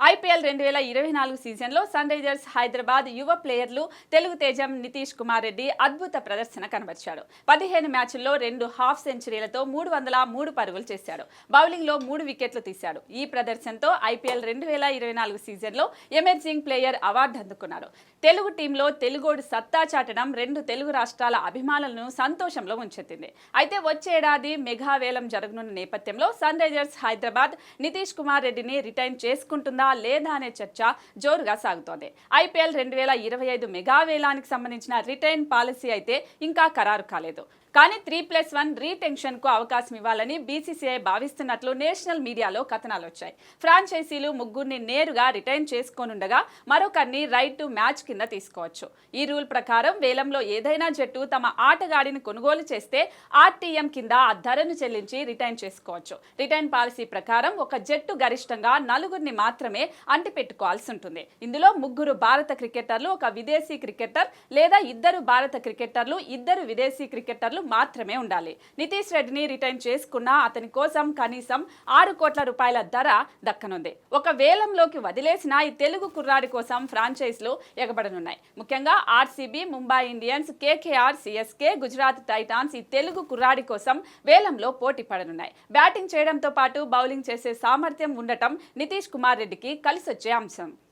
IPL 2024 సీజన్లో sun Risers Hyderabad యువ ప్లేయర్లు తెలుగు తేజం నితీష్ కుమార్ రెడ్డి అద్భుత ప్రదర్శన కనబరిచాడు. 15 మ్యాచ్ల్లో 2 హాఫ్ సెంచరీలతో 303 పరుగులు చేశాడు. బౌలింగ్లో 3 వికెట్లు తీశాడు. ఈ ప్రదర్శనతో ఐపీఎల్ 2024 సీజన్లో ఎమర్జింగ్ ప్లేయర్ అవార్డు అందుకున్నాడు. తెలుగు టీంలో తెలుగోడు సత్తా చాటడం 2 తెలుగు రాష్ట్రాల అభిమానులను సంతోషంలో ముంచెత్తింది. అయితే వచ్చే ఏడాది మెగా వేలం జరగనున్న నేపథ్యంలో సన్ రైజర్స్ హైదరాబాద్ నితీష్ కుమార్ రెడ్డిని రిటైన్ చేసుకుంటుందా లేదా అనే చర్చ జోరుగా సాగుతోంది. ఐపీఎల్ 2025 మెగా వేలానికి సంబంధించిన రిటైన్ పాలసీ అయితే ఇంకా ఖరారు కాలేదు. కానీ 3+1 రీటెన్షన్ కు అవకాశం ఇవ్వాలని బీసీసీఐ భావిస్తున్నట్లు నేషనల్ మీడియాలో కథనాలు వచ్చాయి. ఫ్రాంచైజీలు ముగ్గురిని నేరుగా రిటైన్ చేసుకోనుండగా మరొకరిని రైట్ టు మ్యాచ్ కింద తీసుకోవచ్చు. ఈ రూల్ ప్రకారం వేలంలో ఏదైనా జట్టు తమ ఆటగాడిని కొనుగోలు చేస్తే ఆర్టీఎం కింద ఆ ధరను చెల్లించి రిటైన్ చేసుకోవచ్చు. రిటైన్ పాలసీ ప్రకారం ఒక జట్టు గరిష్టంగా 4 మాత్రమే అంటిపెట్టుకోవాల్సి ఉంటుంది. ఇందులో 3 భారత క్రికెటర్లు, 1 విదేశీ క్రికెటర్ లేదా 2 భారత క్రికెటర్లు, 2 విదేశీ క్రికెటర్లు మాత్రమే ఉండాలి. నితీష్ రెడ్డిని రిటైన్ చేసుకున్నా అతని కోసం కనీసం 6 కోట్ల రూపాయల ధర దక్కనుంది. ఒక వేలంలోకి వదిలేసిన ఈ తెలుగు కుర్రాడి కోసం ఫ్రాంచైజీలు ఎగబడనున్నాయి. ముఖ్యంగా RCB, Mumbai Indians, KKR, CSK, Gujarat Titans ఈ తెలుగు కుర్రాడి కోసం వేలంలో పోటీ పడనున్నాయి. బ్యాటింగ్ చేయడంతో పాటు బౌలింగ్ చేసే సామర్థ్యం ఉండటం నితీష్ కుమార్ రెడ్డికి కలిసొచ్చే అంశం.